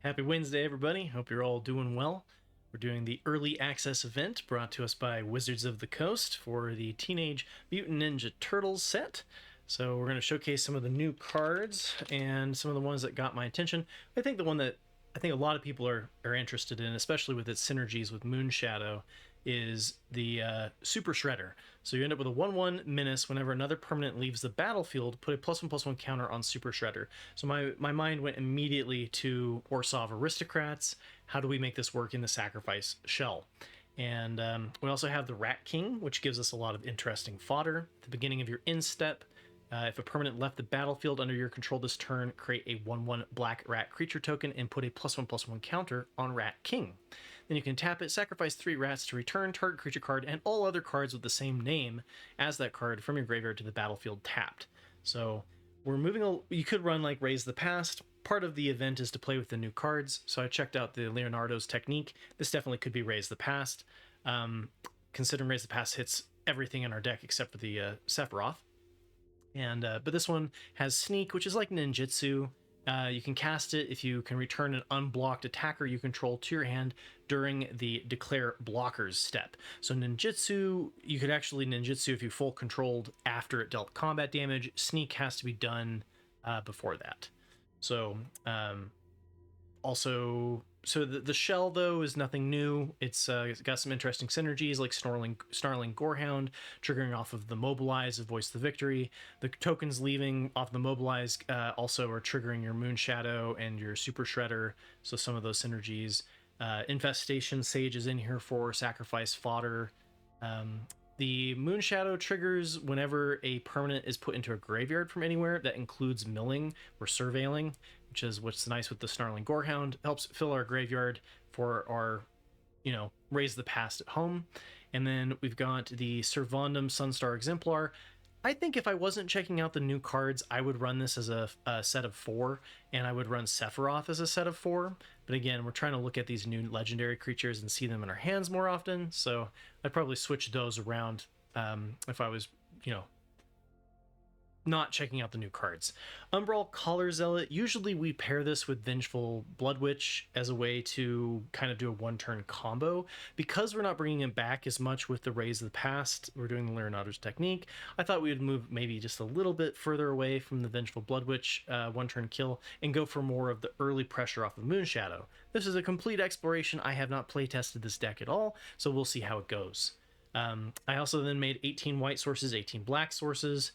Happy Wednesday, everybody. Hope you're all doing well. We're doing the early access event brought to us by Wizards of the Coast for the Teenage Mutant Ninja Turtles set. So we're going to showcase some of the new cards and some of the ones that got my attention. I think the one that I think a lot of people are interested in, especially with its synergies with Moonshadow, is the Super Shredder. So you end up with a 1/1 menace whenever another permanent leaves the battlefield, put a +1/+1 counter on Super Shredder. So my mind went immediately to Orsov Aristocrats. How do we make this work in the Sacrifice Shell? And we also have the Rat King, which gives us a lot of interesting fodder. At the beginning of your instep, if a permanent left the battlefield under your control this turn, create a 1/1 black rat creature token and put a +1/+1 counter on Rat King. Then you can tap it, sacrifice 3 rats to return target creature card and all other cards with the same name as that card from your graveyard to the battlefield tapped. So we're moving. You could run like Raise the Past. Part of the event is to play with the new cards. So I checked out the Leonardo's technique. This definitely could be Raise the Past. Considering Raise the Past hits everything in our deck except for the Sephiroth. And but this one has Sneak, which is like ninjutsu. You can cast it if you can return an unblocked attacker you control to your hand during the declare blockers step. So ninjutsu, you could actually ninjutsu if you full controlled after it dealt combat damage. Sneak has to be done before that. So so the shell though is nothing new. It's got some interesting synergies like snarling Gorehound, triggering off of the mobilize of Voice the Victory. The tokens leaving off the mobilize also are triggering your Moonshadow and your Super Shredder. So some of those synergies. Infestation Sage is in here for sacrifice fodder. The Moonshadow triggers whenever a permanent is put into a graveyard from anywhere. That includes milling or surveilling, which is what's nice with the Snarling Gorehound. Helps fill our graveyard for our, Raise the Past at home. And then we've got the Servandum Sunstar Exemplar. I think if I wasn't checking out the new cards, I would run this as a set of 4, and I would run Sephiroth as a set of 4. But again, we're trying to look at these new legendary creatures and see them in our hands more often, so I'd probably switch those around if I was, not checking out the new cards. Umbral Collar Zealot, usually we pair this with Vengeful Blood Witch as a way to kind of do a one-turn combo. Because we're not bringing it back as much with the Raise of the Past, we're doing the Leonardo's technique, I thought we would move maybe just a little bit further away from the Vengeful Blood Witch one-turn kill and go for more of the early pressure off of Moonshadow. This is a complete exploration. I have not playtested this deck at all, so we'll see how it goes. I also then made 18 white sources, 18 black sources,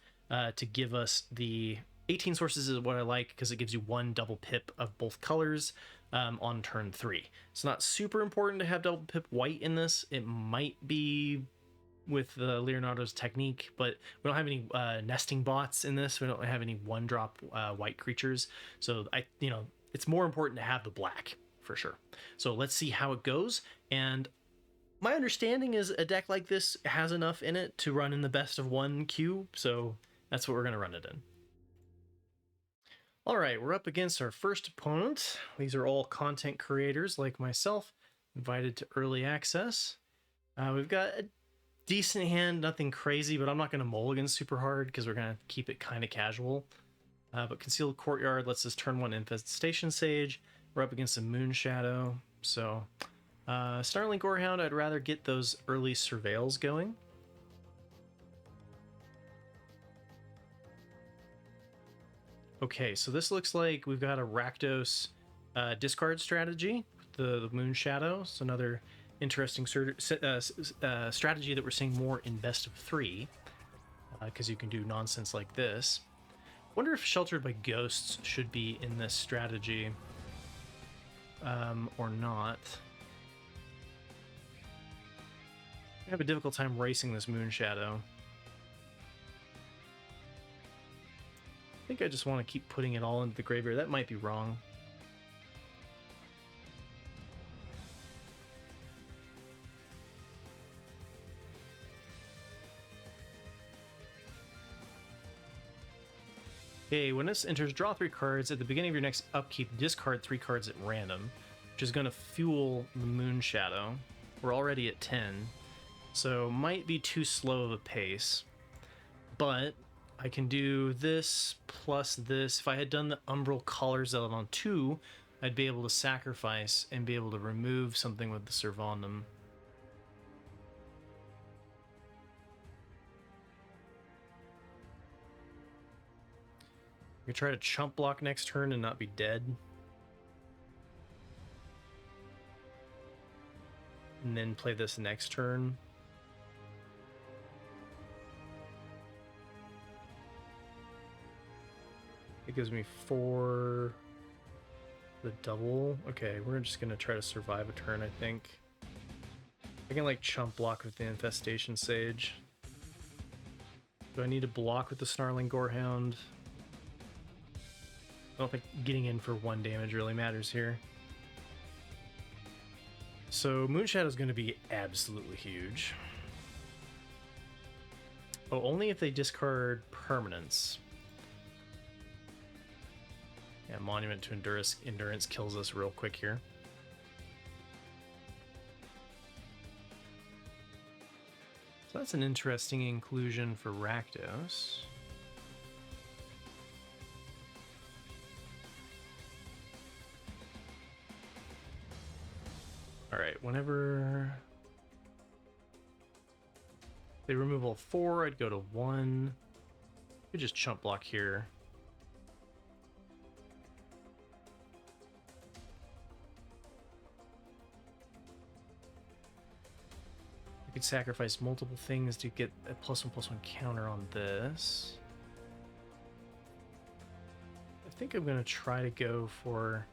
to give us the 18 sources is what I like because it gives you 1 double pip of both colors on turn 3. It's not super important to have double pip white in this. It might be with Leonardo's technique, but we don't have any nesting bots in this. We don't have any 1-drop white creatures. So it's more important to have the black for sure. So let's see how it goes. And my understanding is a deck like this has enough in it to run in the best of 1 queue. So that's what we're going to run it in. All right, we're up against our first opponent. These are all content creators like myself, invited to early access. We've got a decent hand, nothing crazy, but I'm not going to mulligan super hard because we're going to keep it kind of casual. But Concealed Courtyard lets us turn 1 Infestation Sage. We're up against a Moonshadow. So Starling Gorehound, I'd rather get those early surveils going. Okay, so this looks like we've got a Rakdos discard strategy, the Moonshadow. So another interesting strategy that we're seeing more in best of 3, because you can do nonsense like this. Wonder if Sheltered by Ghosts should be in this strategy or not. I have a difficult time racing this Moonshadow. I think I just want to keep putting it all into the graveyard. That might be wrong. Okay, when this enters, draw 3 cards. At the beginning of your next upkeep, discard 3 cards at random, which is going to fuel the Moonshadow. We're already at 10, so might be too slow of a pace. But I can do this plus this. If I had done the Umbral Collar Zealot on 2, I'd be able to sacrifice and be able to remove something with the Servandum. I could try to chump block next turn and not be dead. And then play this next turn. It gives me 4... the double. Okay, we're just gonna try to survive a turn, I think. I can like chump block with the Infestation Sage. Do I need to block with the Snarling Gorehound? I don't think getting in for 1 damage really matters here. So Moonshadow is going to be absolutely huge. Oh, only if they discard permanents. Yeah, Monument to Endurance kills us real quick here. So that's an interesting inclusion for Rakdos. Alright, whenever they remove all 4, I'd go to 1. Could just chump block here. I could sacrifice multiple things to get a +1/+1 counter on this. I think I'm going to try to go for...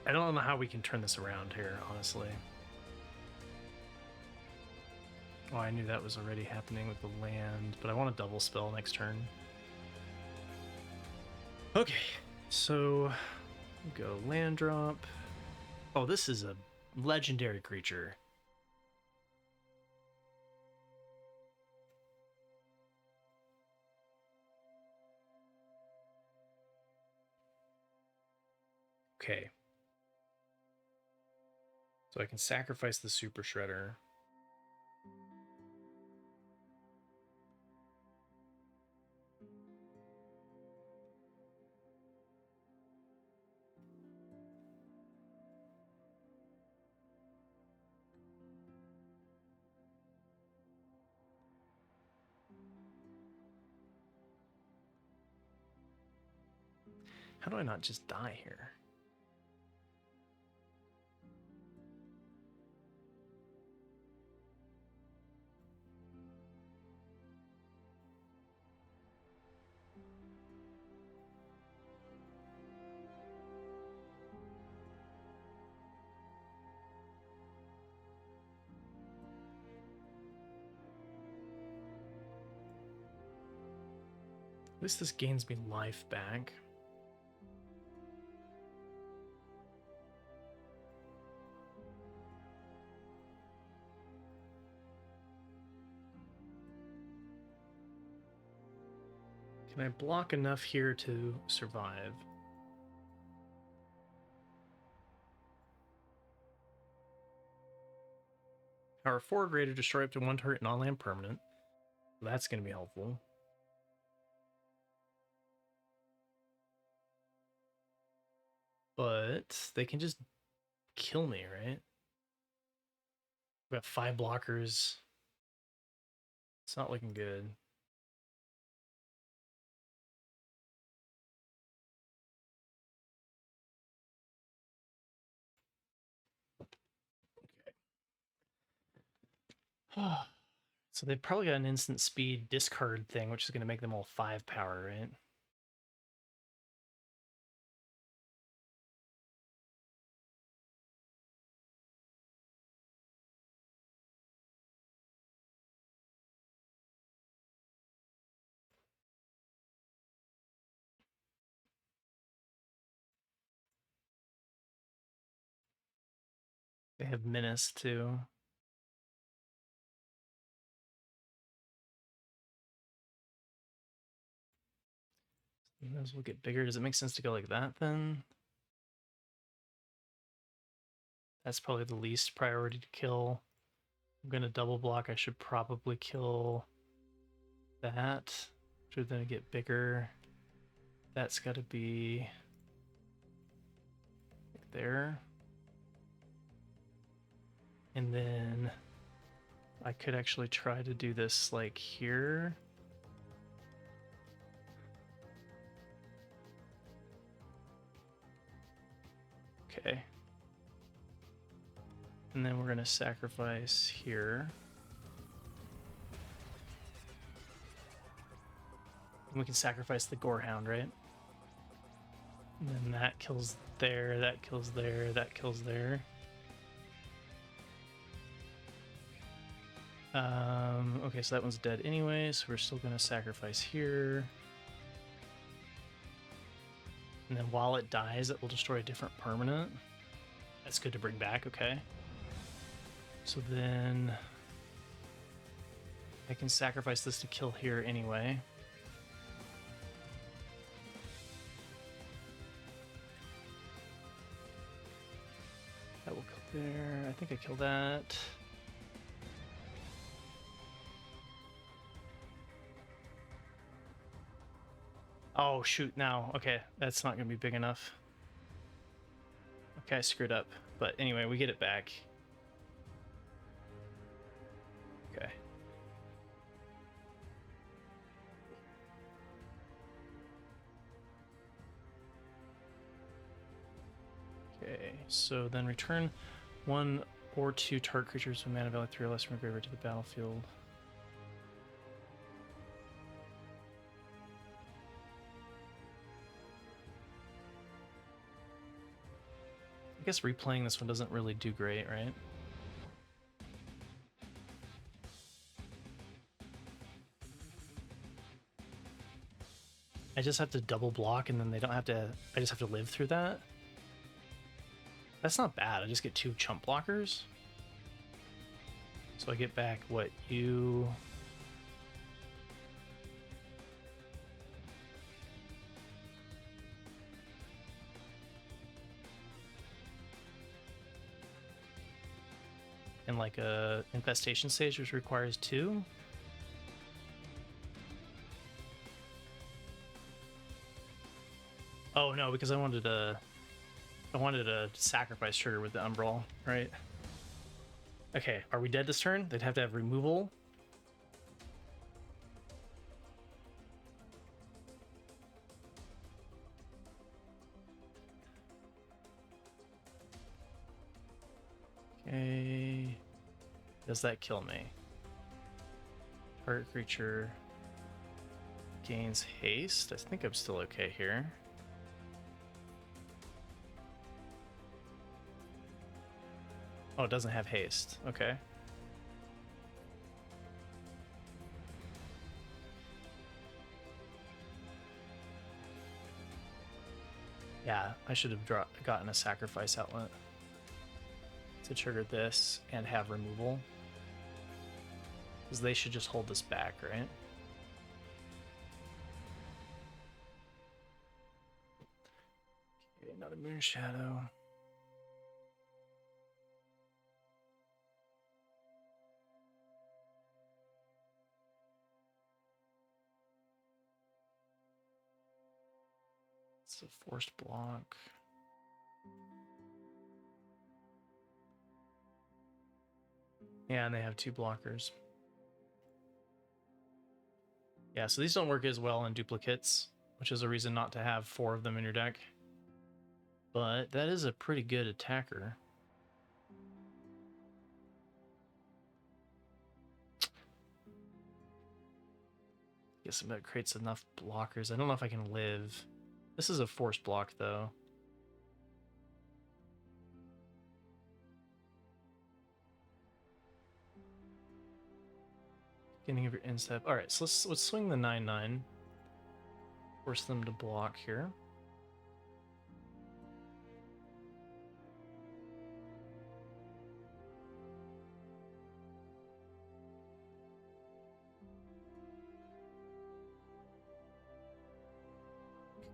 I don't know how we can turn this around here, honestly. Oh, I knew that was already happening with the land, but I want a double spell next turn. Okay, so go land drop. Oh, this is a legendary creature. Okay. So I can sacrifice the Super Shredder. How do I not just die here? At least this gains me life back. Can I block enough here to survive? Power 4 greater, destroy up to 1 target non-land permanent. That's going to be helpful. But they can just kill me, right? I've got 5 blockers. It's not looking good. Okay. So they've probably got an instant speed discard thing, which is going to make them all 5 power, right? They have Menace too. Those will get bigger. Does it make sense to go like that then? That's probably the least priority to kill. I'm gonna double block. I should probably kill that. Should then get bigger. That's got to be there. And then I could actually try to do this like here. Okay. And then we're going to sacrifice here. And we can sacrifice the Gorehound, right? And then that kills there, that kills there, that kills there. Okay, so that one's dead anyway, so we're still going to sacrifice here. And then while it dies, it will destroy a different permanent. That's good to bring back, okay. So then I can sacrifice this to kill here anyway. That will kill there. I think I killed that. Oh, shoot, now. Okay, that's not going to be big enough. Okay, I screwed up. But anyway, we get it back. Okay. Okay, so then return 1 or 2 target creatures with mana value 3 or less from your graveyard to the battlefield. I guess replaying this one doesn't really do great, right? I just have to double block and then they don't have to... I just have to live through that? That's not bad. I just get 2 chump blockers. So I get back, what, you... and like a infestation stage, which requires 2. Oh no, because I wanted a sacrifice trigger with the Umbral, right? Okay, are we dead this turn? They'd have to have removal. Okay. Does that kill me? Target creature gains haste. I think I'm still okay here. Oh, it doesn't have haste. Okay. Yeah, I should have gotten a sacrifice outlet to trigger this and have removal. Because they should just hold this back, right? Okay, another Moon Shadow. It's a forced block. Yeah, and they have 2 blockers. Yeah, so these don't work as well in duplicates, which is a reason not to have 4 of them in your deck. But that is a pretty good attacker. Guess that creates enough blockers. I don't know if I can live. This is a forced block, though. Beginning of your end step. All right, so let's swing the 9/9. Force them to block here.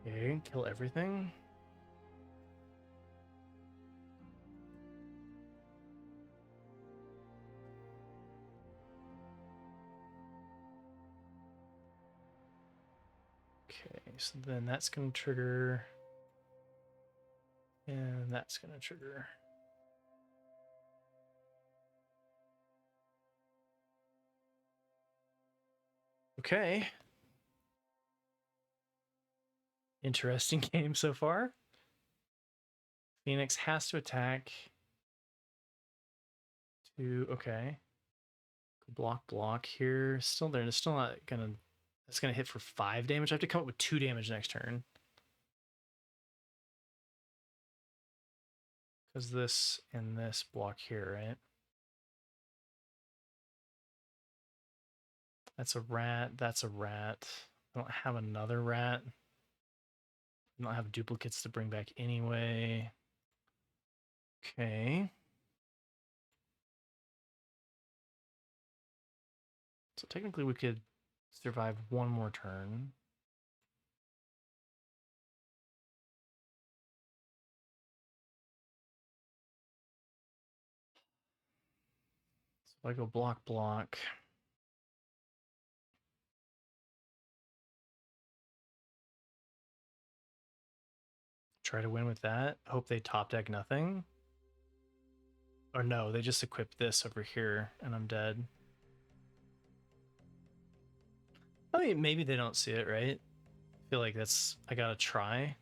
Okay, kill everything. so then that's going to trigger. And that's going to trigger. Okay. Interesting game so far. Phoenix has to attack. Okay. Block here. Still there. It's still not gonna. That's gonna hit for 5 damage. I have to come up with 2 damage next turn. Because this and this block here, right? That's a rat. That's a rat. I don't have another rat. I don't have duplicates to bring back anyway. Okay. So technically we could survive 1 more turn. So if I go block. Try to win with that. Hope they top deck nothing. Or no, they just equip this over here and I'm dead. I mean, maybe they don't see it, right? I feel like I gotta try.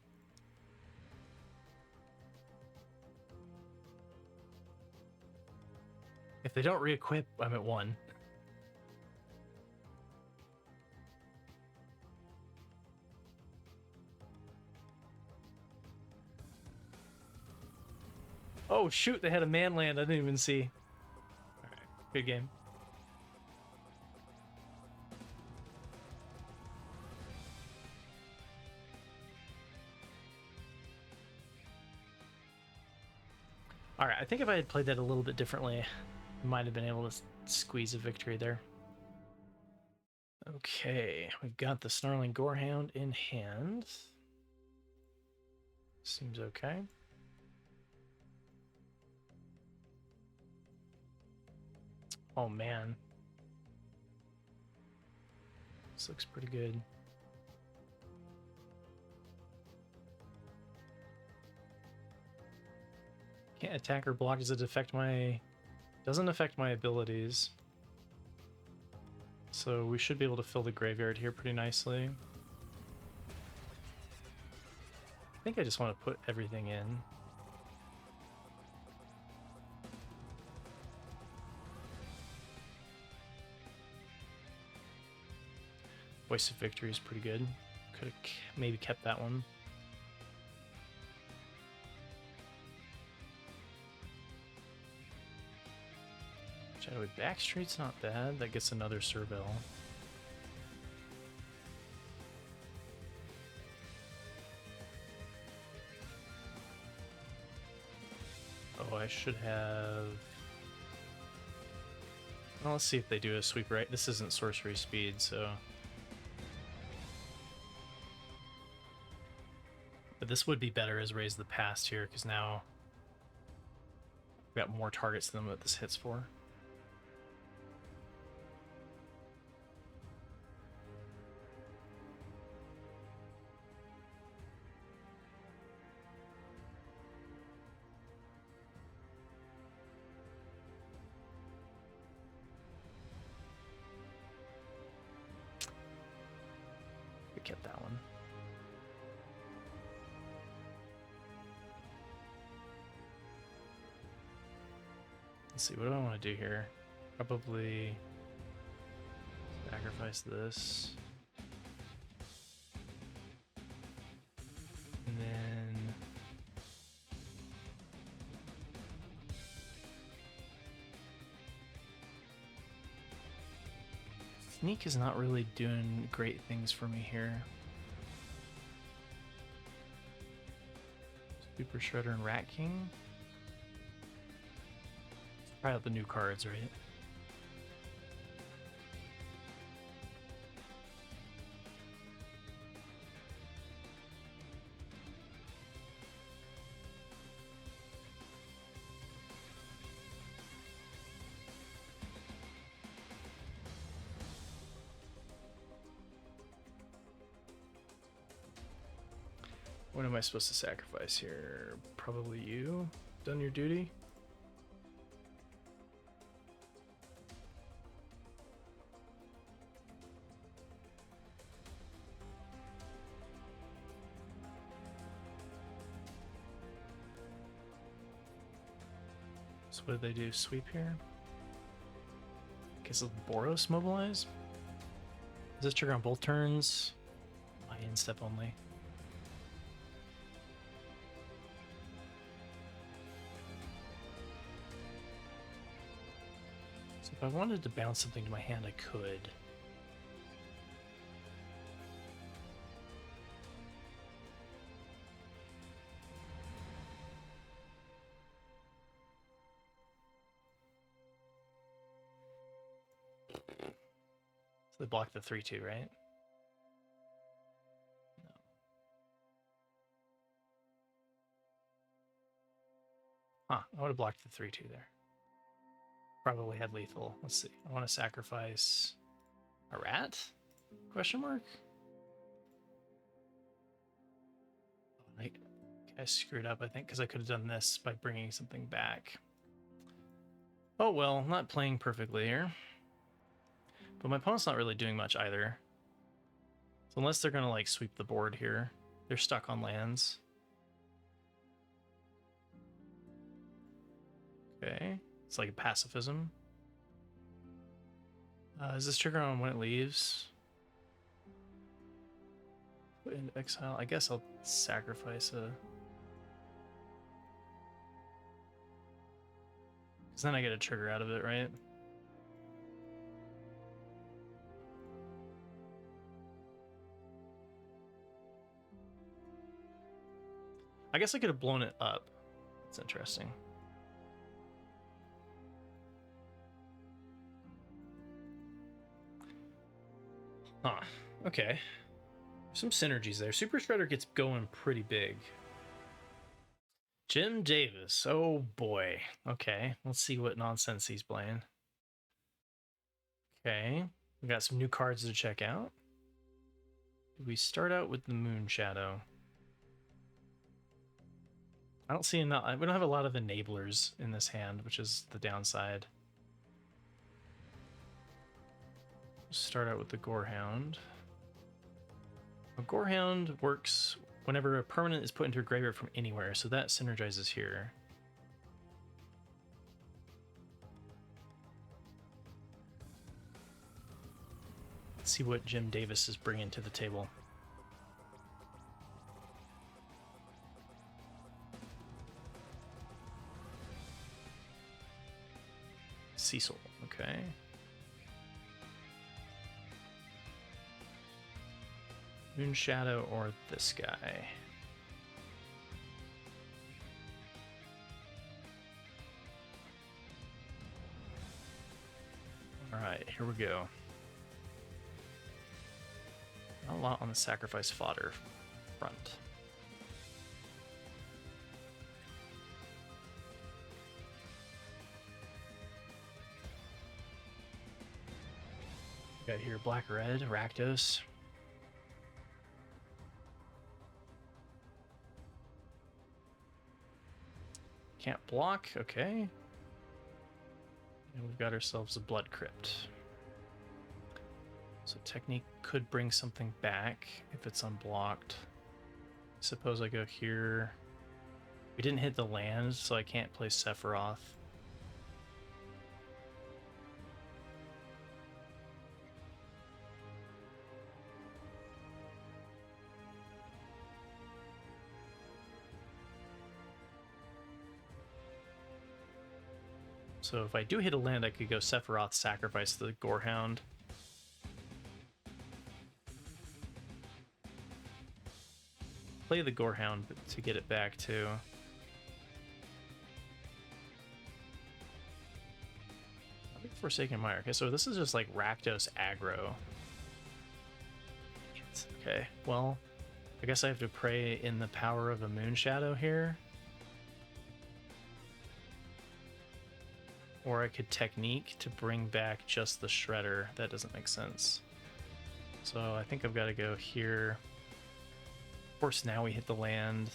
If they don't re-equip, I'm at 1. Oh shoot, they had a man land I didn't even see. Alright, good game. Alright, I think if I had played that a little bit differently, I might have been able to squeeze a victory there. Okay, we've got the Snarling Gorehound in hand. Seems okay. Oh man. This looks pretty good. Can't attack or block. Does it affect my... Doesn't affect my abilities. So we should be able to fill the graveyard here pretty nicely. I think I just want to put everything in. Voice of Victory is pretty good. Could have maybe kept that one. Shadowy Backstreet's not bad. That gets another Serval. Oh, I should have... Well, let's see if they do a sweep right. This isn't sorcery speed, so... But this would be better as Raise the Past here, because now we've got more targets than what this hits for. We kept that one. Let's see, what do I want to do here? Probably sacrifice this. And then... Sneak is not really doing great things for me here. Super Shredder and Rat King. Try out the new cards, right? What am I supposed to sacrifice here? Probably you. Done your duty. So what did they do? Sweep here? Guess let Boros mobilize? Does this trigger on both turns? My end step only. So if I wanted to bounce something to my hand, I could. So they block the 3/2, right? No. Huh, I would have blocked the 3/2 there. Probably had lethal. Let's see. I want to sacrifice a rat? Question mark? Oh, I screwed up, I think, because I could have done this by bringing something back. Oh well, not playing perfectly here. But my opponent's not really doing much either. So unless they're going to like sweep the board here, they're stuck on lands. Okay, it's like a pacifism. Is this trigger on when it leaves? Put into exile. I guess I'll sacrifice a... Because then I get a trigger out of it, right? I guess I could have blown it up. That's interesting. Huh. Okay. Some synergies there. Super Shredder gets going pretty big. Jim Davis. Oh boy. Okay. Let's see what nonsense he's playing. Okay. We got some new cards to check out. We start out with the Moon Shadow. I don't see enough. We don't have a lot of enablers in this hand, which is the downside. Start out with the Gorehound. A Gorehound works whenever a permanent is put into a graveyard from anywhere, so that synergizes here. Let's see what Jim Davis is bringing to the table. Cecil, okay. Moon Shadow or this guy. Alright, here we go. Not a lot on the sacrifice fodder front. Got here black-red, Rakdos. Can't block, okay. And we've got ourselves a Blood Crypt. So Technique could bring something back if it's unblocked. Suppose I go here. We didn't hit the land, so I can't play Sephiroth. So if I do hit a land, I could go Sephiroth, sacrifice the Gorehound. Play the Gorehound to get it back too. Forsaken Mire. Okay, so this is just like Rakdos aggro. Okay, well, I guess I have to pray in the power of a Moon Shadow here. Or I could Technique to bring back just the Shredder. That doesn't make sense. So I think I've got to go here. course, now we hit the land.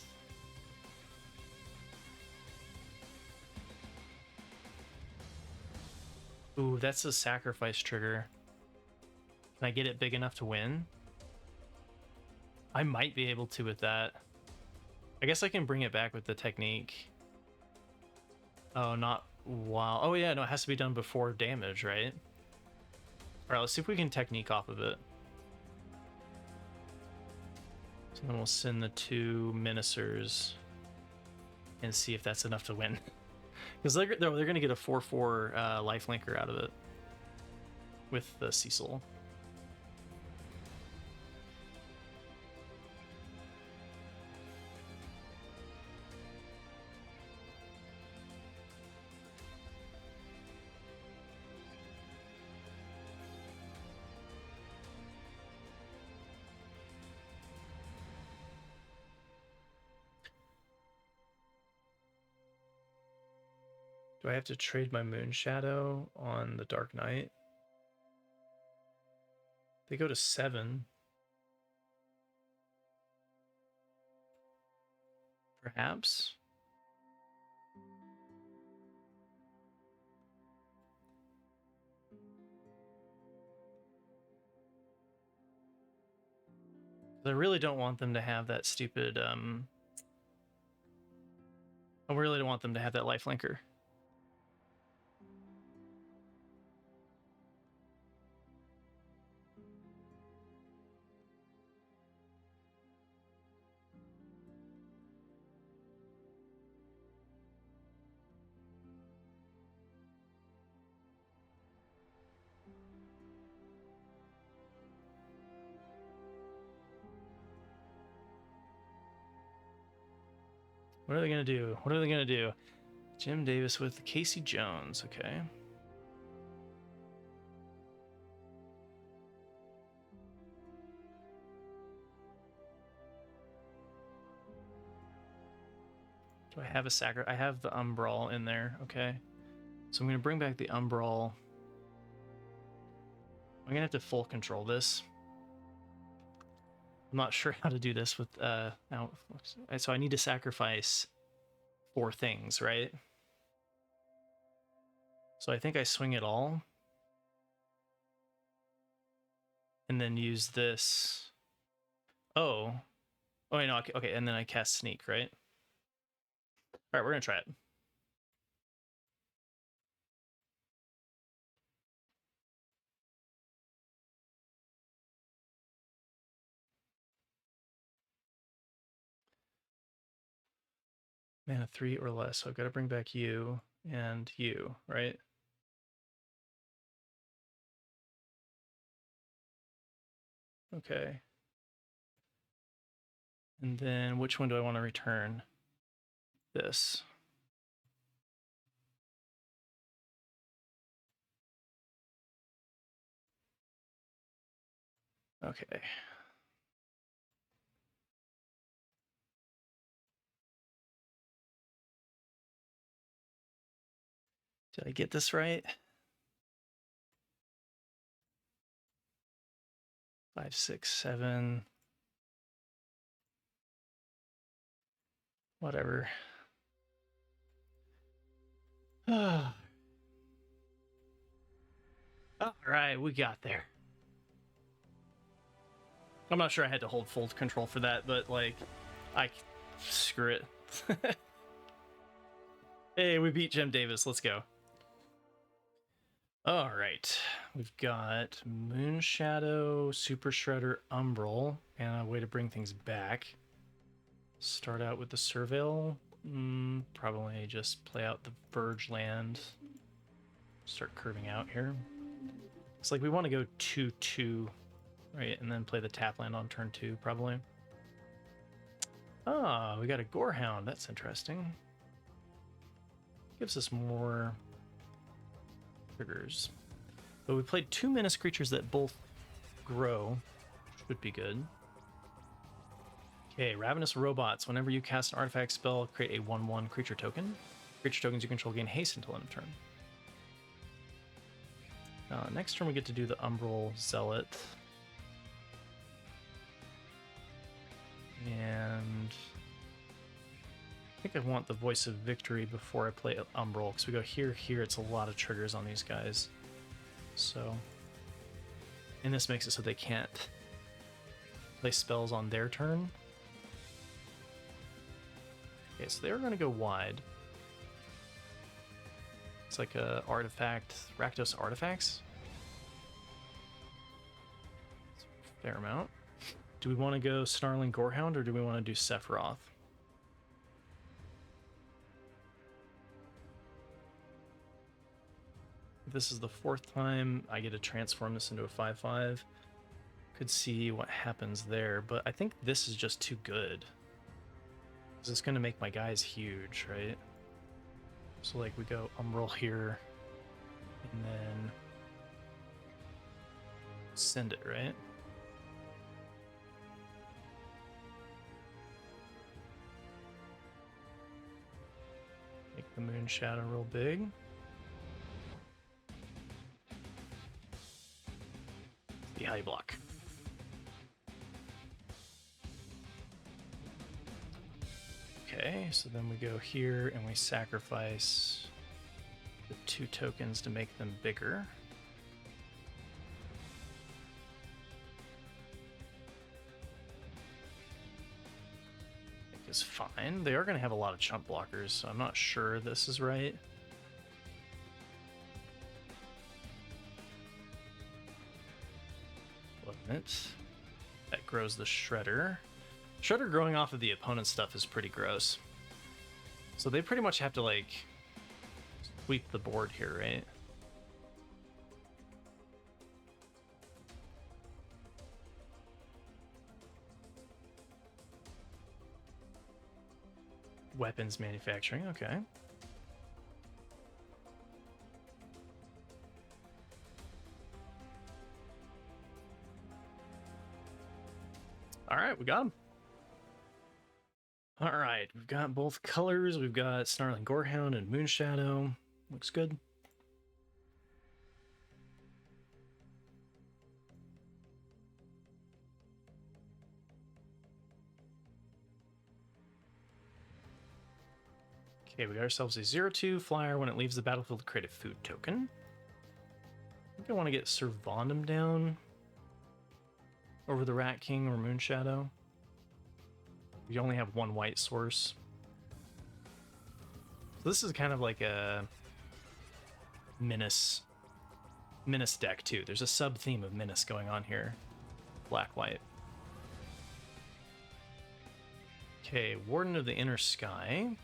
Ooh, that's a sacrifice trigger. Can I get it big enough to win? I might be able to with that. I guess I can bring it back with the technique. Oh, not while... Oh yeah, no, it has to be done before damage, right? Alright, let's see if we can technique off of it. So then we'll send the 2 Menacers and see if that's enough to win. Because they're going to get a 4/4 lifelinker out of it with the Cecil. Do I have to trade my Moon Shadow on the Dark Knight? They go to 7. Perhaps? I really don't want them to have that stupid, I really don't want them to have that lifelinker. What are they going to do? What are they going to do? Jim Davis with Casey Jones. Okay. Do I have a sacri? I have the Umbral in there. Okay. So I'm going to bring back the Umbral. I'm going to have to full control this. I'm not sure how to do this with now. So I need to sacrifice 4 things, right? So I think I swing it all. And then use this. Oh. Oh, wait, no, okay, and then I cast Sneak, right? Alright, we're gonna try it. Mana 3 or less, so I've got to bring back you and you, right? Okay. And then which one do I want to return? This. Okay. Did I get this right? 5, 6, 7. Whatever. All right, we got there. I'm not sure I had to hold full control for that, but like, screw it. Hey, we beat Jim Davis. Let's go. All right, we've got Moon Shadow, Super Shredder, Umbral, and a way to bring things back. Start out with the Surveil. Probably just play out the Verge land. Start curving out here. It's like we want to go 2/2, right? And then play the tap land on turn 2, probably. Ah, we got a Gorehound. That's interesting. Gives us more triggers. But we played 2 menace creatures that both grow. Should be good. Okay, Ravenous Robots. Whenever you cast an artifact spell, create a 1/1 creature token. Creature tokens you control gain haste until end of turn. Next turn we get to do the Umbral Zealot. And I think I want the Voice of Victory before I play Umbral, because we go here, here, it's a lot of triggers on these guys. So, and this makes it so they can't play spells on their turn. Okay, so they're going to go wide. It's like a artifact, Rakdos artifacts. Fair amount. Do we want to go Snarling Gorehound, or do we want to do Sephiroth? If this is the 4th time I get to transform this into a 5/5. Could see what happens there, but I think this is just too good. Because it's going to make my guys huge, right? So like we go Umbral here, and then send it, right? Make the Moon Shadow real big. See how you block. Okay, so then we go here and we sacrifice the 2 tokens to make them bigger. I think is fine. They are going to have a lot of chump blockers, so I'm not sure this is right. That grows the Shredder. Shredder growing off of the opponent's stuff is pretty gross. So they pretty much have to, like, sweep the board here, right? Weapons manufacturing, okay. All right, we got him. All right, we've got both colors. We've got Snarling Gorehound and Moonshadow. Looks good. Okay, we got ourselves a 0/2 flyer. When it leaves the battlefield, create a food token. I think I want to get Servandum down over the Rat King or Moonshadow. We only have 1 white source. So this is kind of like a Menace deck too. There's a sub-theme of Menace going on here. Black-white. Okay, Warden of the Inner Sky.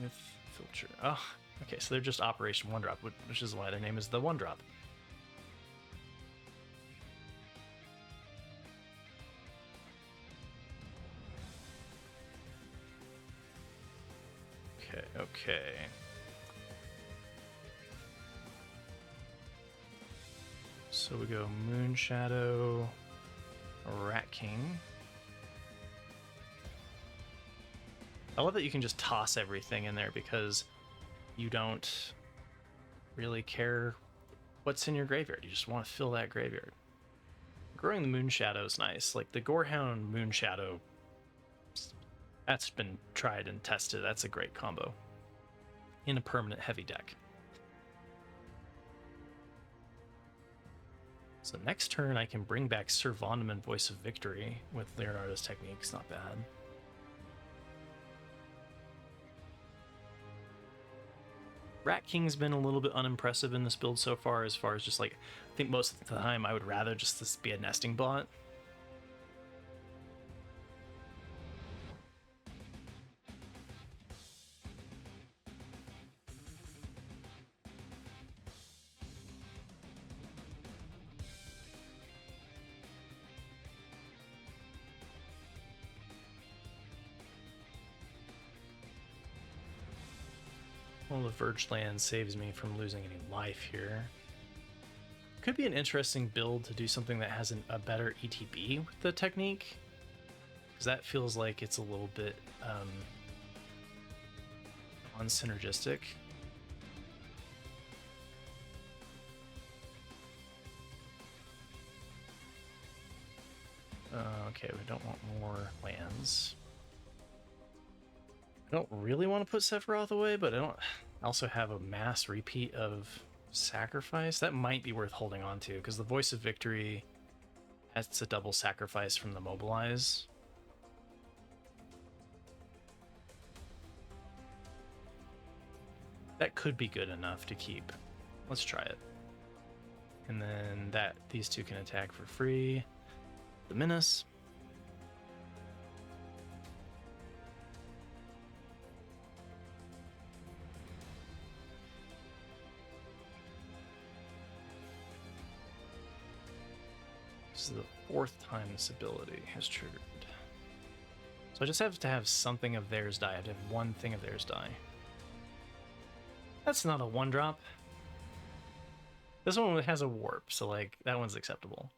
With filter. Oh, okay, so they're just Operation 1-Drop, which is why their name is the 1-Drop. Okay. So we go Moonshadow, Rat King. I love that you can just toss everything in there because you don't really care what's in your graveyard. You just want to fill that graveyard. Growing the Moonshadow is nice. Like the Gorehound Moonshadow, that's been tried and tested. That's a great combo in a permanent heavy deck. So next turn I can bring back Servandum and Voice of Victory with Leonardo's techniques. Not bad. Rat King's been a little bit unimpressive in this build so far as just like, I think most of the time I would rather just this be a nesting bot. Well, the Verge Land saves me from losing any life here. Could be an interesting build to do something that has a better ETB with the technique, because that feels like it's a little bit unsynergistic. Okay, we don't want more lands. I don't really want to put Sephiroth away, but I also have a mass repeat of sacrifice. That might be worth holding on to, because the Voice of Victory has a double sacrifice from the Mobilize. That could be good enough to keep. Let's try it. And then these two can attack for free. The Menace. This is the 4th time this ability has triggered. So I just have to have something of theirs die. I have to have one thing of theirs die. That's not a 1-drop. This one has a warp, so like that one's acceptable.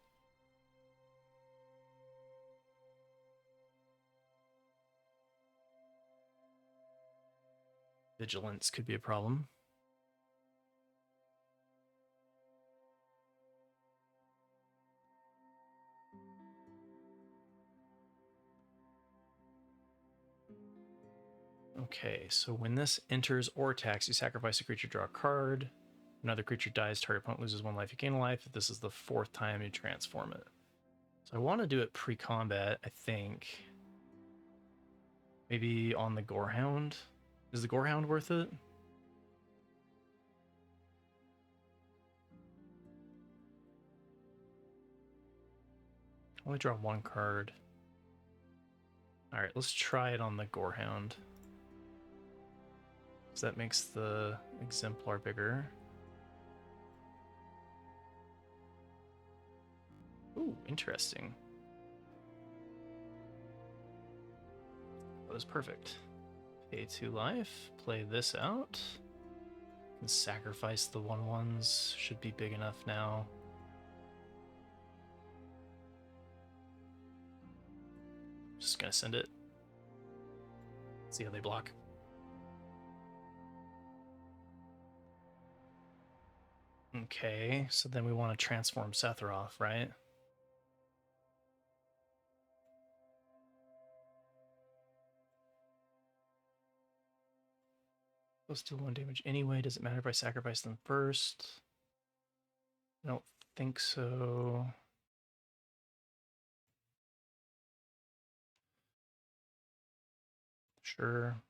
Vigilance could be a problem. Okay, so when this enters or attacks, you sacrifice a creature, draw a card. Another creature dies, target opponent loses 1 life, you gain a life. If this is the 4th time you transform it. So I want to do it pre-combat, I think. Maybe on the Gorehound. Is the Gorehound worth it? Only draw 1 card. Alright, let's try it on the Gorehound. So that makes the Exemplar bigger. Ooh, interesting. That was perfect. Pay 2 life, play this out. Can sacrifice the 1/1s, should be big enough now. Just gonna send it. See how they block. Okay, so then we want to transform Sephiroth, right? Let's do 1 damage anyway. Does it matter if I sacrifice them first? I don't think so. Sure.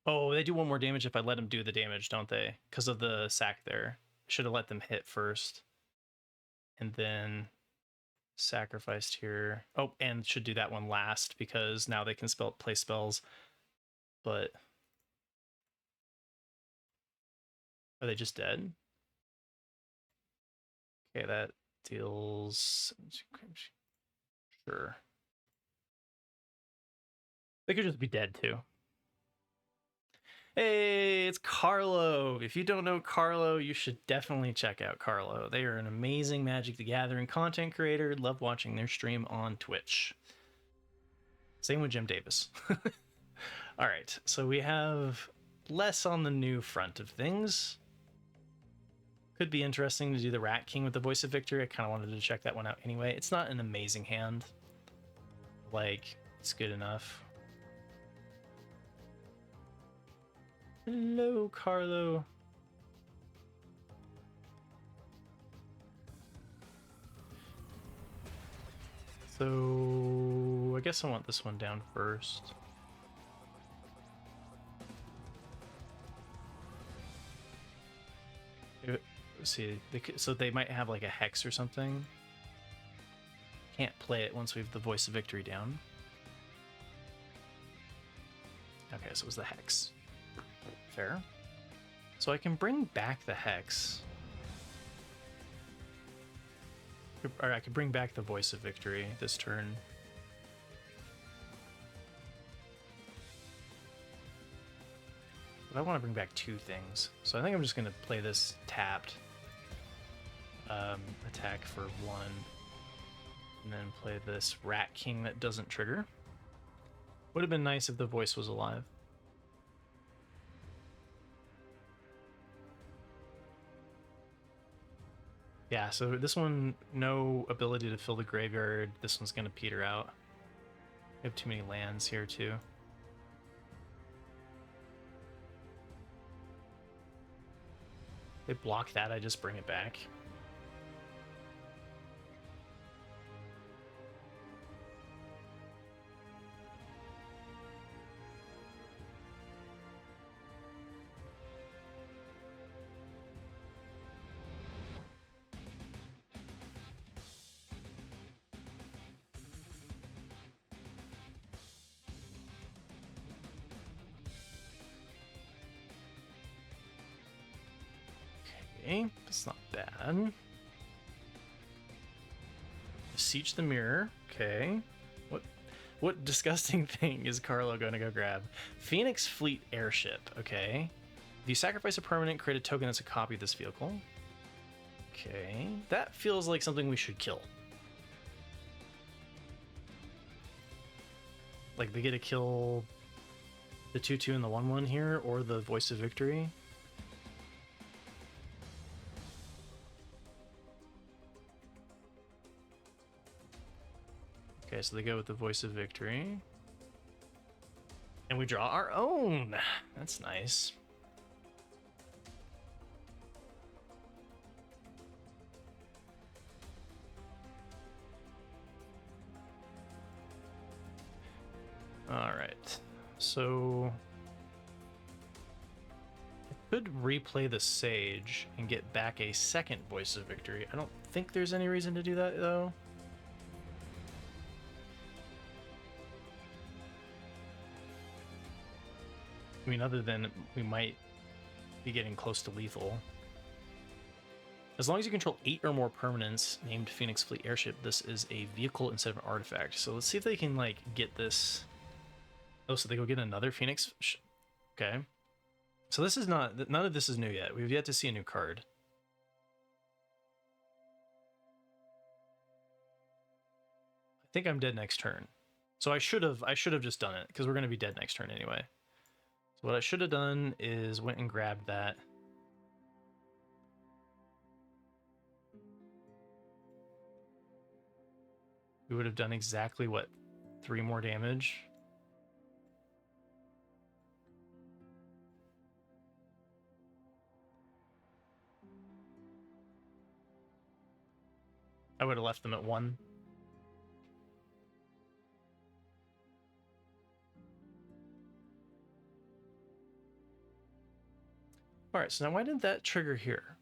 Oh, they do 1 more damage if I let them do the damage, don't they? Because of the sack there. Should have let them hit first. And then sacrificed here. Oh, and should do that one last because now they can play spells. But are they just dead? Okay, that deals... Sure. They could just be dead too. Hey, it's Carlo. If you don't know Carlo, you should definitely check out Carlo. They are an amazing Magic the Gathering content creator. Love watching their stream on Twitch. Same with Jim Davis. All right, so we have less on the new front of things. Could be interesting to do the Rat King with the Voice of Victory. I kind of wanted to check that one out anyway. It's not an amazing hand. Like, it's good enough. Hello, Carlo. So I guess I want this one down first. Let's see, so they might have like a hex or something. Can't play it once we have the Voice of Victory down. Okay, so it was the hex. Fair. So I can bring back the hex. Or I could bring back the Voice of Victory this turn. But I want to bring back 2 things. So I think I'm just going to play this tapped. Attack for 1. And then play this Rat King that doesn't trigger. Would have been nice if the voice was alive. Yeah, so this one, no ability to fill the graveyard. This one's going to peter out. We have too many lands here, too. They block that, I just bring it back. Okay, that's not bad. Beseech the Mirror. Okay. What disgusting thing is Carlo going to go grab? Phoenix Fleet Airship. Okay. If you sacrifice a permanent, create a token that's a copy of this vehicle. Okay. That feels like something we should kill. Like, they get to kill the 2/2 and the 1/1 here, or the Voice of Victory. Okay, so they go with the Voice of Victory. And we draw our own. That's nice. Alright. So I could replay the Sage and get back a second Voice of Victory. I don't think there's any reason to do that, though. I mean, other than we might be getting close to lethal. As long as you control 8 or more permanents named Phoenix Fleet Airship, this is a vehicle instead of an artifact. So let's see if they can, like, get this. Oh, so they go get another Phoenix? Okay. So this is not, none of this is new yet. We've yet to see a new card. I think I'm dead next turn. So I should have just done it, because we're going to be dead next turn anyway. So what I should have done is went and grabbed that. We would have done exactly, what, 3 more damage? I would have left them at 1. Alright, so now why didn't that trigger here?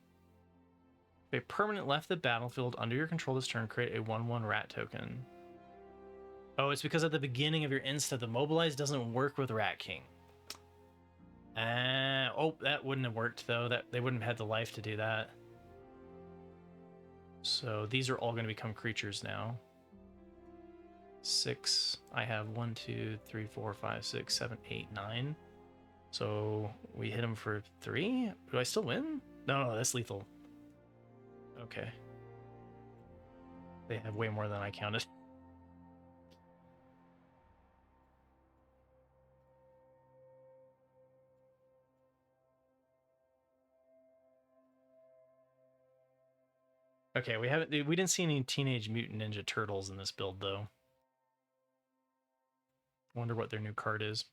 If a permanent left the battlefield under your control this turn, create a 1/1 rat token. Oh, it's because at the beginning of your insta, the mobilize doesn't work with Rat King. Oh, that wouldn't have worked, though. That they wouldn't have had the life to do that. So these are all going to become creatures now. 6. I have 1, 2, 3, 4, 5, 6, 7, 8, 9. So we hit him for 3. Do I still win? No, that's lethal. Okay. They have way more than I counted. Okay, we didn't see any Teenage Mutant Ninja Turtles in this build, though. Wonder what their new card is.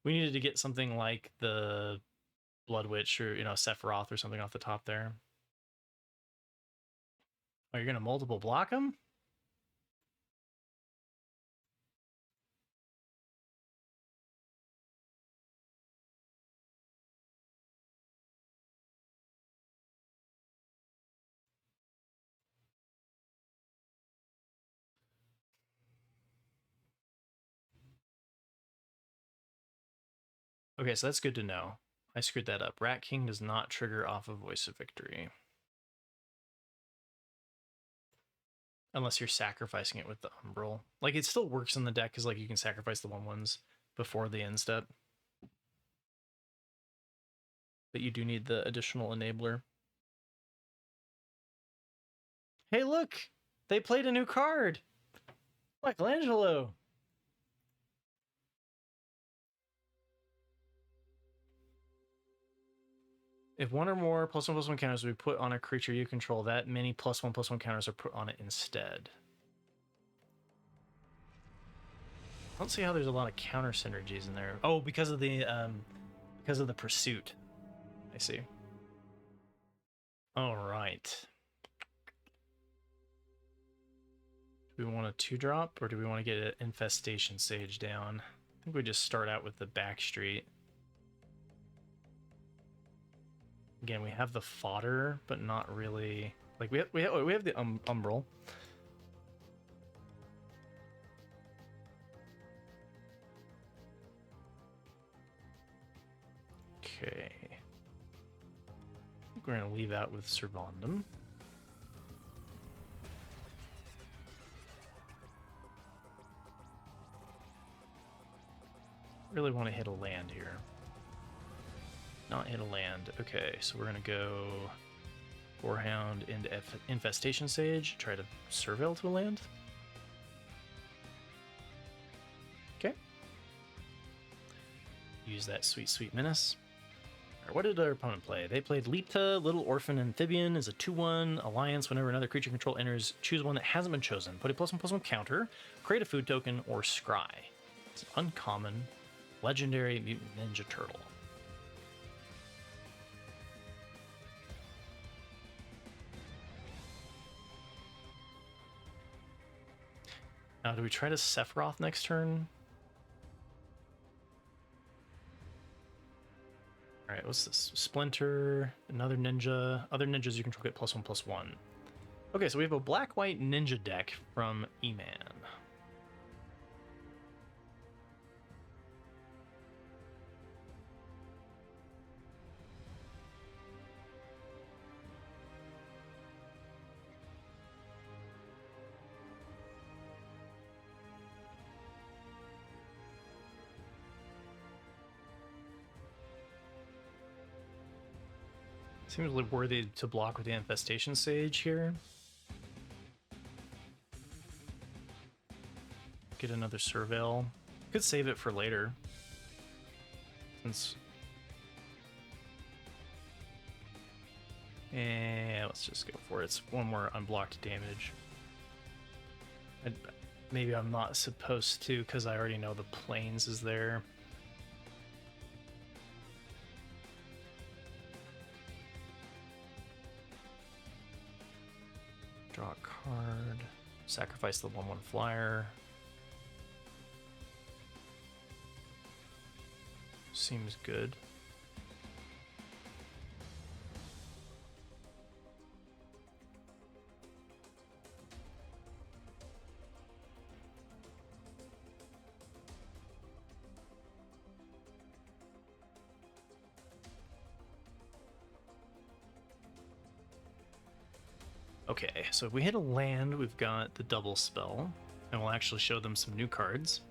We needed to get something like the Blood Witch or, Sephiroth or something off the top there. Oh, you're going to multiple block him? Okay, so that's good to know. I screwed that up. Rat King does not trigger off of Voice of Victory. Unless you're sacrificing it with the Umbral. Like, it still works in the deck because, like, you can sacrifice the 1/1s before the end step. But you do need the additional enabler. Hey, look! They played a new card! Michelangelo! If one or more +1/+1 counters will be put on a creature you control, that many +1/+1 counters are put on it instead. I don't see how there's a lot of counter synergies in there. Oh, because of the pursuit. I see. All right. Do we want a 2-drop, or do we want to get an Infestation Sage down? I think we just start out with the back street. Again, we have the fodder, but not really. Like we have the umbral. Okay. I think we're gonna leave out with Servandum. Really want to hit a land here. Not hit a land. Okay, so we're gonna go Boarhound into Infestation Sage, try to Surveil to a land. Okay. Use that sweet menace. Right, what did our opponent play? They played Lipta, Little Orphan Amphibian is a 2/1 alliance. Whenever another creature control enters, choose one that hasn't been chosen. Put a +1/+1 counter, create a food token, or scry. It's an uncommon, legendary mutant ninja turtle. Now, do we try to Sephiroth next turn? Alright, what's this? Splinter, another ninja. Other ninjas you control get +1/+1. Okay, so we have a black-white ninja deck from E-Man. Seems worthy to block with the Infestation Sage here. Get another Surveil. Could save it for later. Since... yeah, let's just go for it. It's one more unblocked damage. Maybe I'm not supposed to because I already know the Plains is there. Draw a card. Sacrifice the 1/1 flyer. Seems good. Okay, so if we hit a land, we've got the double spell, and we'll actually show them some new cards.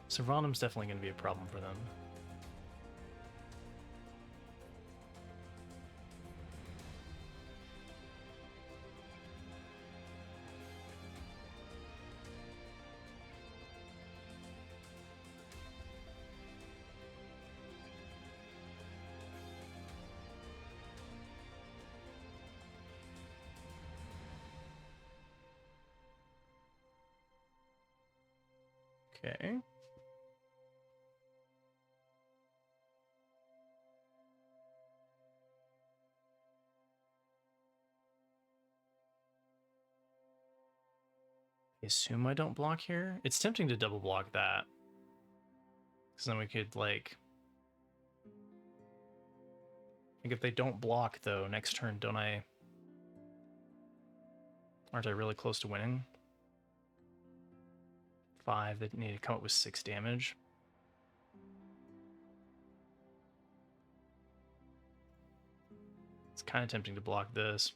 Servandum's definitely going to be a problem for them. Okay. I assume I don't block here. It's tempting to double block that. Because then we could, like... I think if they don't block, though, next turn, don't I... aren't I really close to winning? 5, they need to come up with 6 damage. It's kind of tempting to block this.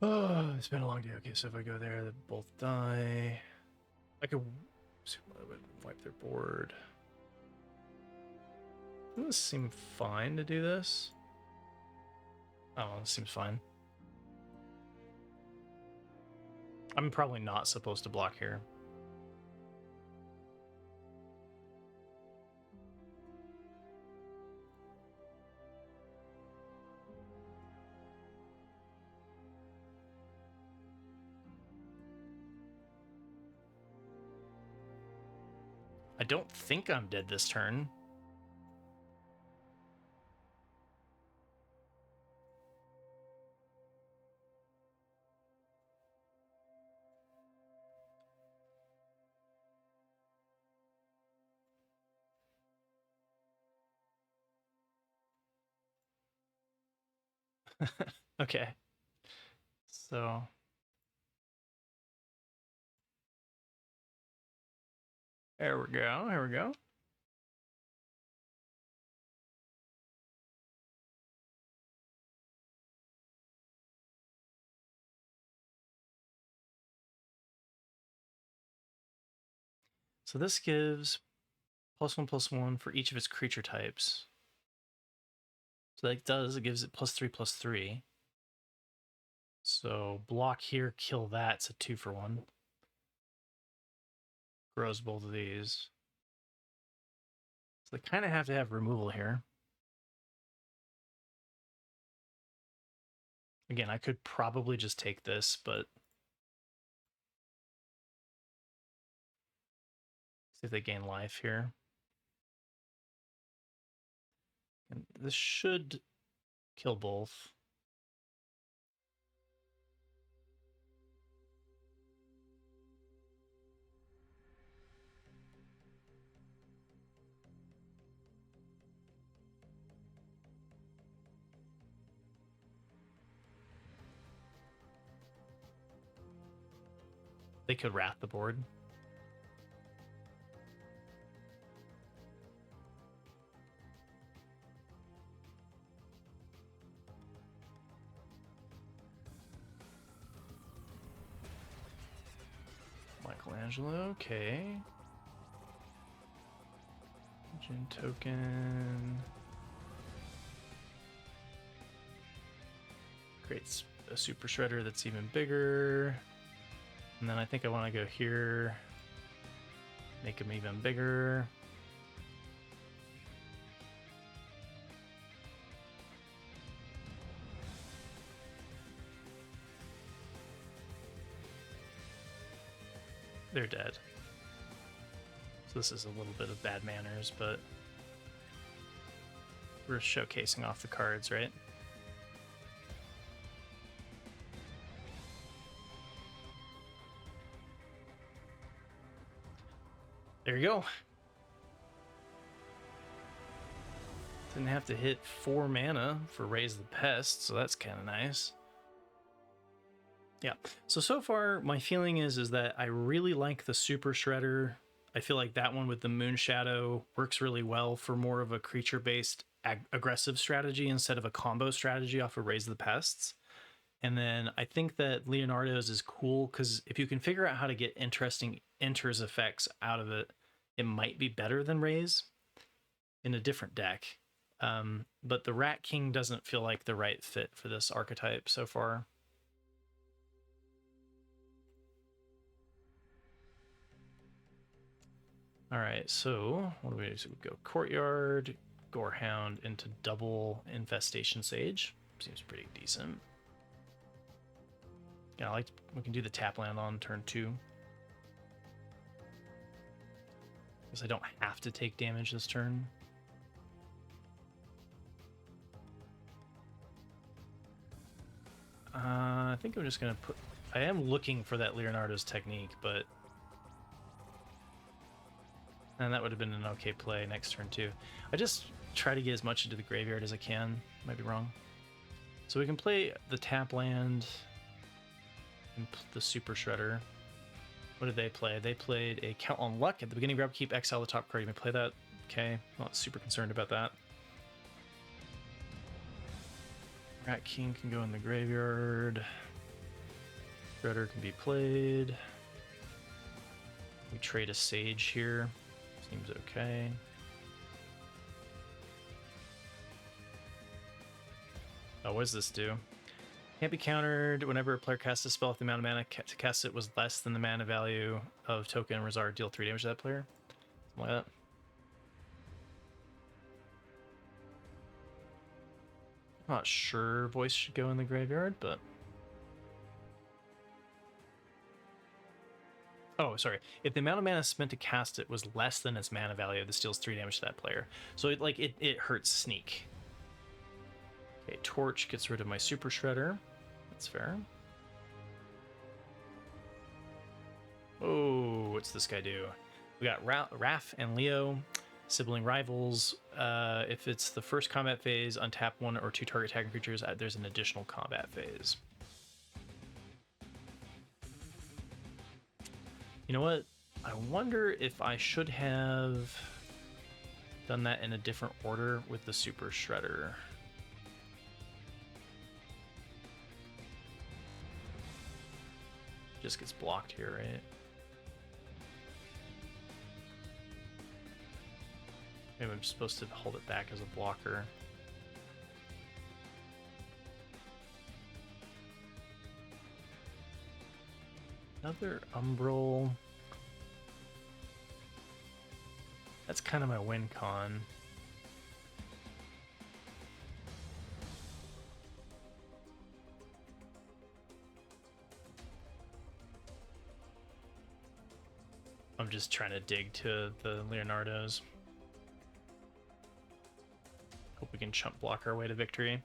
Oh, it's been a long day. Okay, so if I go there, they both die. I could wipe their board. Doesn't this seem fine to do this? Oh, this seems fine. I'm probably not supposed to block here. I don't think I'm dead this turn. Okay. So there we go. There we go. So this gives +1/+1 for each of its creature types. So that does, it gives it +3/+3. So block here, kill that. It's a 2 for 1. Grows both of these. So they kind of have to have removal here. Again, I could probably just take this, but see if they gain life here. And this should kill both. They could wrath the board. Michelangelo, okay. Legend token. Creates a super shredder that's even bigger. And then I think I want to go here. Make them even bigger. They're dead. So this is a little bit of bad manners, but we're showcasing off the cards, right? There you go. Didn't have to hit 4 mana for Raise the Pest, so that's kind of nice. Yeah, so far my feeling is that I really like the Super Shredder. I feel like that one with the Moon Shadow works really well for more of a creature-based aggressive strategy instead of a combo strategy off of Raise the Pests. And then I think that Leonardo's is cool because if you can figure out how to get interesting enters effects out of it, it might be better than Raise in a different deck. But the Rat King doesn't feel like the right fit for this archetype so far. All right, so what do we do? So we go Courtyard, Gorehound into double Infestation Sage. Seems pretty decent. Yeah, we can do the tap land on turn 2. Because I don't have to take damage this turn. I think I'm just gonna put. I am looking for that Leonardo's technique, but. And that would have been an okay play next turn too. I just try to get as much into the graveyard as I can. Might be wrong. So we can play the tap land and the Super Shredder. What did they play? They played a Count on Luck at the beginning. Grab, keep, exile the top card. You may play that. Okay, not super concerned about that. Rat King can go in the graveyard. Shredder can be played. We trade a Sage here. Seems okay. Oh, what does this do? Can't be countered whenever a player casts a spell if the amount of mana to cast it was less than the mana value of token and Razar. Deal 3 damage to that player. Something like that. I'm not sure voice should go in the graveyard, but... Oh, sorry. If the amount of mana spent to cast it was less than its mana value, this deals 3 damage to that player. So it hurts Sneak. Okay, Torch gets rid of my Super Shredder. That's fair. Oh, what's this guy do? We got Raph and Leo, sibling rivals. If it's the first combat phase, untap 1 or 2 target attacking creatures. There's an additional combat phase. You know what? I wonder if I should have done that in a different order with the Super Shredder. Just gets blocked here, right? Maybe I'm supposed to hold it back as a blocker. Another Umbral. That's kind of my win con. I'm just trying to dig to the Leonardos. Hope we can chump block our way to victory.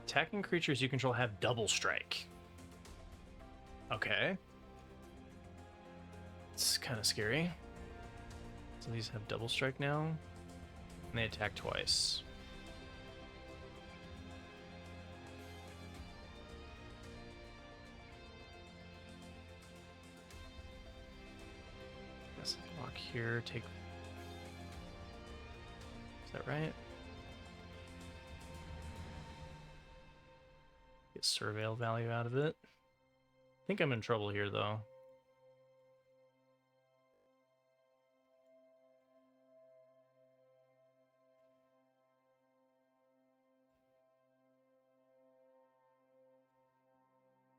Attacking creatures you control have double strike. Okay. It's kind of scary. So these have double strike now. And they attack twice. Guess block here, take... Is that right? Get surveil value out of it. I think I'm in trouble here, though.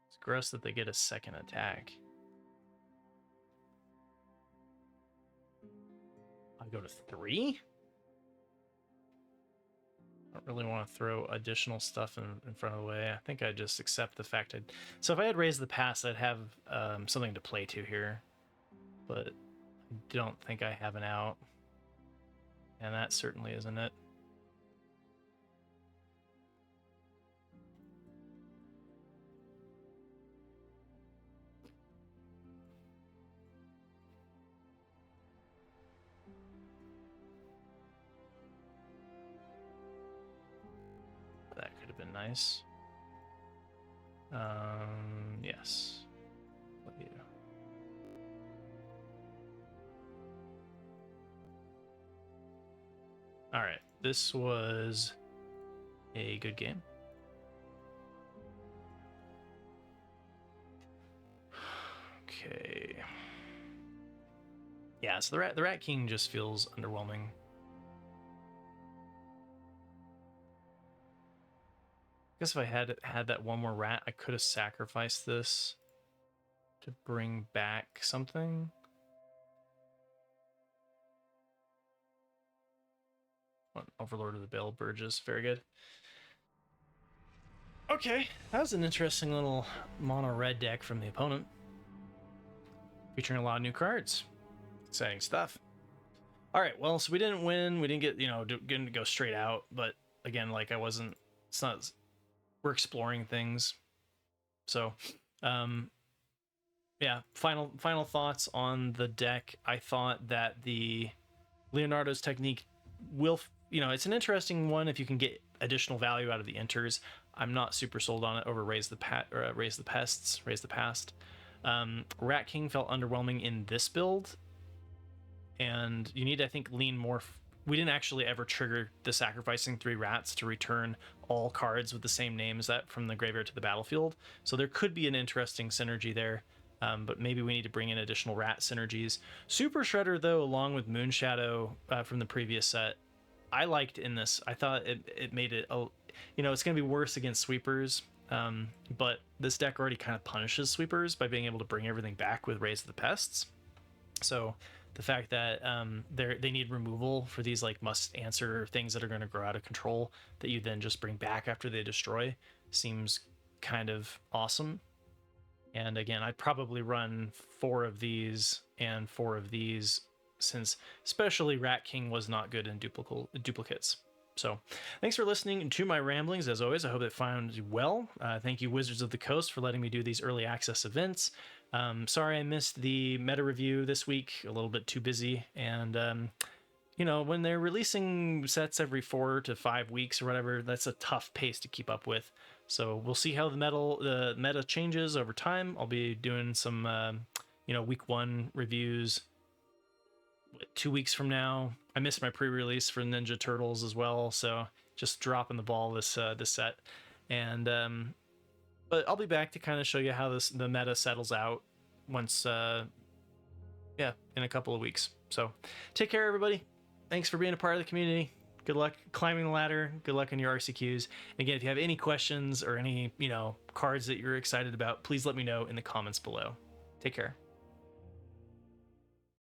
It's gross that they get a second attack. I go to 3? I don't really want to throw additional stuff in front of the way. I think I just accept the fact I'd... So if I had raised the past, I'd have something to play to here. But I don't think I have an out. And that certainly isn't it. That could have been nice. Yes. What do you do? All right, this was a good game. Okay. Yeah, so the Rat King just feels underwhelming. I guess if I had that one more rat, I could have sacrificed this to bring back something. Overlord of the Bale Burgess, very good. Okay, that was an interesting little mono red deck from the opponent. Featuring a lot of new cards. Exciting stuff. All right, well, so we didn't win. We didn't get, didn't go straight out. But again, like it's not, we're exploring things. So, yeah, final thoughts on the deck. I thought that the Leonardo's technique will, it's an interesting one if you can get additional value out of the enters. I'm not super sold on it over raise the past. Rat King felt underwhelming in this build, and you need to, I think, lean more. We didn't actually ever trigger the sacrificing 3 rats to return all cards with the same names that from the graveyard to the battlefield, so there could be an interesting synergy there. but maybe we need to bring in additional rat synergies. Super Shredder, though, along with Moonshadow from the previous set, I liked in this. I thought it made it, it's going to be worse against sweepers, but this deck already kind of punishes sweepers by being able to bring everything back with Raise of the Pests. So the fact that they need removal for these like must answer things that are going to grow out of control that you then just bring back after they destroy seems kind of awesome. And again, I'd probably run 4 of these and 4 of these, since especially Rat King was not good in duplicates. So thanks for listening to my ramblings. As always, I hope it found you well. Thank you, Wizards of the Coast, for letting me do these early access events. Sorry I missed the meta review this week, a little bit too busy. And, when they're releasing sets every 4 to 5 weeks or whatever, that's a tough pace to keep up with. So we'll see how the meta changes over time. I'll be doing some, week 1 reviews 2 weeks from now. I missed my pre-release for Ninja Turtles as well, so just dropping the ball this set. And but I'll be back to kind of show you how the meta settles out once, in a couple of weeks. So take care, everybody. Thanks for being a part of the community. Good luck climbing the ladder. Good luck in your RCQs. And again, if you have any questions or any, cards that you're excited about, please let me know in the comments below. Take care.